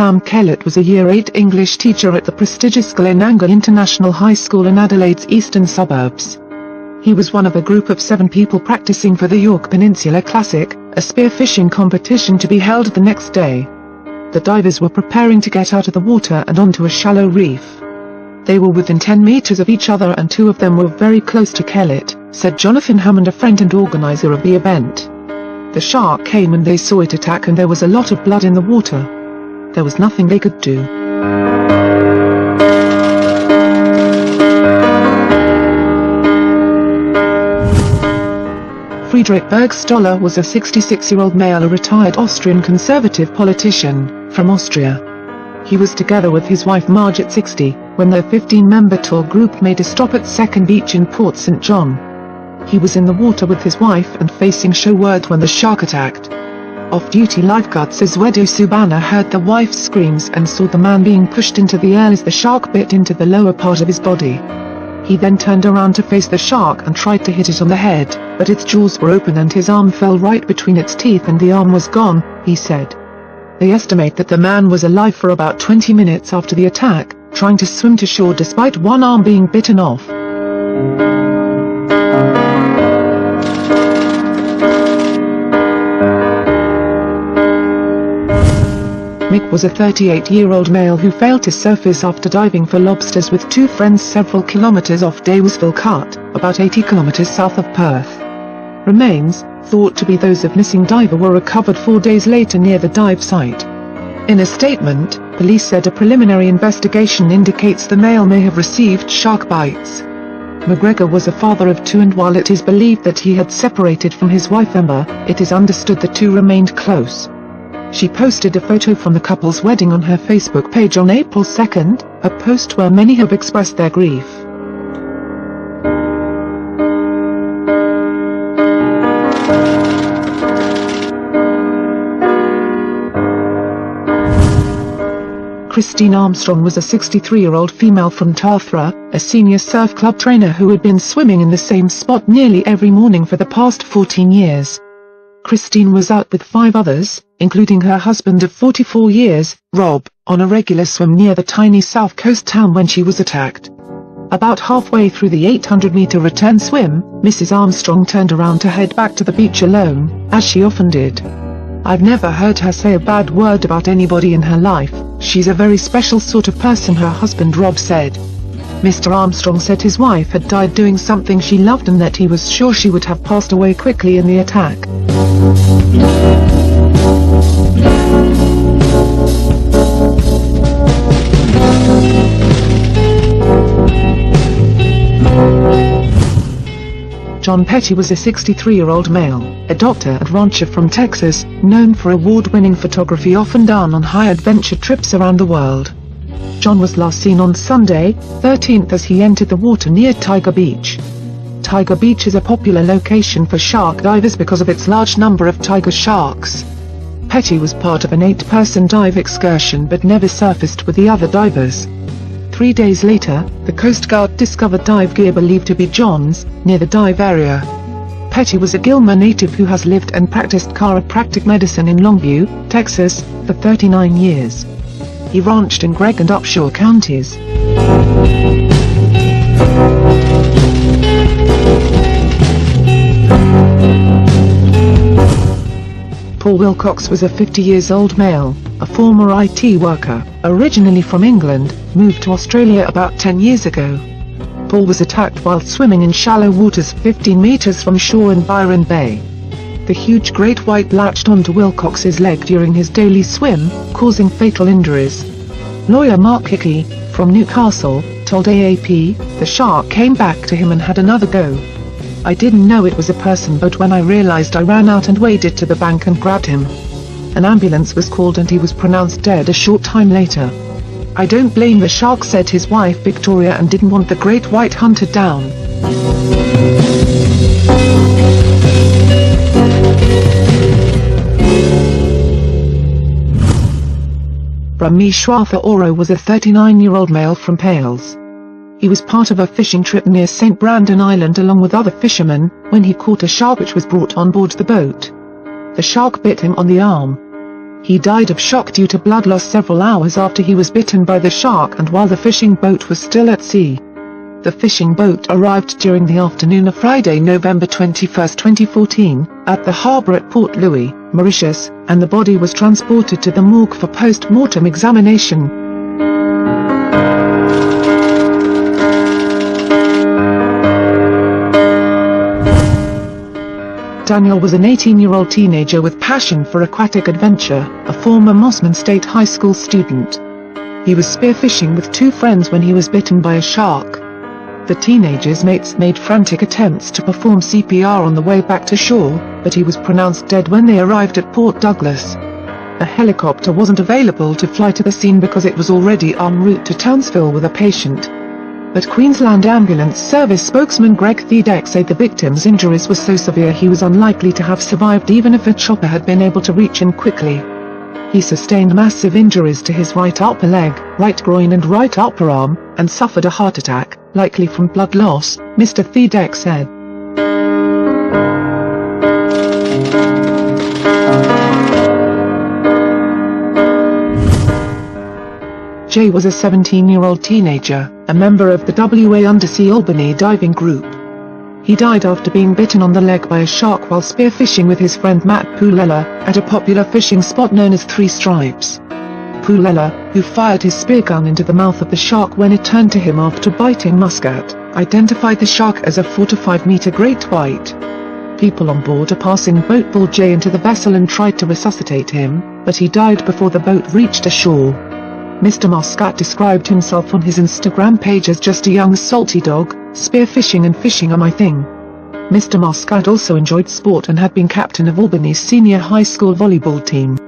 Sam Kellett was a Year 8 English teacher at the prestigious Glenanga International High School in Adelaide's eastern suburbs. He was one of a group of 7 people practicing for the York Peninsula Classic, a spearfishing competition to be held the next day. The divers were preparing to get out of the water and onto a shallow reef. They were within 10 meters of each other and 2 of them were very close to Kellett, said Jonathan Hammond, a friend and organizer of the event. The shark came and they saw it attack and there was a lot of blood in the water. There was nothing they could do. Friedrich Bergstoller was a 66-year-old male, a retired Austrian conservative politician, from Austria. He was together with his wife Marge at 60, when their 15-member tour group made a stop at Second Beach in Port St. John. He was in the water with his wife and facing shoreward when the shark attacked. Off-duty lifeguard Siswedu Subana heard the wife's screams and saw the man being pushed into the air as the shark bit into the lower part of his body. He then turned around to face the shark and tried to hit it on the head, but its jaws were open and his arm fell right between its teeth and the arm was gone, he said. They estimate that the man was alive for about 20 minutes after the attack, trying to swim to shore despite one arm being bitten off. Mick was a 38-year-old male who failed to surface after diving for lobsters with 2 friends several kilometers off Davisville Cut, about 80 kilometers south of Perth. Remains, thought to be those of missing diver, were recovered 4 days later near the dive site. In a statement, police said a preliminary investigation indicates the male may have received shark bites. McGregor was a father of 2 and while it is believed that he had separated from his wife Emma, it is understood the 2 remained close. She posted a photo from the couple's wedding on her Facebook page on April 2nd, a post where many have expressed their grief. Christine Armstrong was a 63-year-old female from Tathra, a senior surf club trainer who had been swimming in the same spot nearly every morning for the past 14 years. Christine was out with 5 others, including her husband of 44 years, Rob, on a regular swim near the tiny south coast town when she was attacked. About halfway through the 800-meter return swim, Mrs. Armstrong turned around to head back to the beach alone, as she often did. I've never heard her say a bad word about anybody in her life. She's a very special sort of person, her husband Rob said. Mr. Armstrong said his wife had died doing something she loved and that he was sure she would have passed away quickly in the attack. John Petty was a 63-year-old male, a doctor and rancher from Texas, known for award-winning photography often done on high-adventure trips around the world. John was last seen on Sunday, 13th as he entered the water near Tiger Beach. Tiger Beach is a popular location for shark divers because of its large number of tiger sharks. Petty was part of an 8-person dive excursion but never surfaced with the other divers. 3 days later, the Coast Guard discovered dive gear believed to be John's, near the dive area. Petty was a Gilmer native who has lived and practiced chiropractic medicine in Longview, Texas, for 39 years. He ranched in Gregg and Upshur counties. Paul Wilcox was a 50-year-old male, a former IT worker, originally from England, moved to Australia about 10 years ago. Paul was attacked while swimming in shallow waters 15 meters from shore in Byron Bay. The huge great white latched onto Wilcox's leg during his daily swim, causing fatal injuries. Lawyer Mark Hickey, from Newcastle, told AAP, the shark came back to him and had another go. I didn't know it was a person, but when I realized I ran out and waded to the bank and grabbed him. An ambulance was called and he was pronounced dead a short time later. I don't blame the shark, said his wife Victoria, and didn't want the great white hunted down. Rameshwatha Oro was a 39-year-old male from Pales. He was part of a fishing trip near St. Brandon Island along with other fishermen, when he caught a shark which was brought on board the boat. The shark bit him on the arm. He died of shock due to blood loss several hours after he was bitten by the shark and while the fishing boat was still at sea. The fishing boat arrived during the afternoon of Friday, November 21, 2014, at the harbour at Port Louis, Mauritius, and the body was transported to the morgue for post-mortem examination. Daniel was an 18-year-old teenager with passion for aquatic adventure, a former Mossman State High School student. He was spearfishing with two friends when he was bitten by a shark. The teenager's mates made frantic attempts to perform CPR on the way back to shore, but he was pronounced dead when they arrived at Port Douglas. A helicopter wasn't available to fly to the scene because it was already en route to Townsville with a patient. But Queensland Ambulance Service spokesman Greg Thedek said the victim's injuries were so severe he was unlikely to have survived even if a chopper had been able to reach him quickly. He sustained massive injuries to his right upper leg, right groin and right upper arm, and suffered a heart attack, likely from blood loss, Mr. Thedek said. Jay was a 17-year-old teenager, a member of the WA Undersea Albany diving group. He died after being bitten on the leg by a shark while spearfishing with his friend Matt Poulela, at a popular fishing spot known as Three Stripes. Poulela, who fired his spear gun into the mouth of the shark when it turned to him after biting Muscat, identified the shark as a 4 to 5 meter great white. People on board a passing boat pulled Jay into the vessel and tried to resuscitate him, but he died before the boat reached ashore. Mr. Muscat described himself on his Instagram page as just a young salty dog. Spearfishing and fishing are my thing. Mr. Muscat also enjoyed sport and had been captain of Albany's senior high school volleyball team.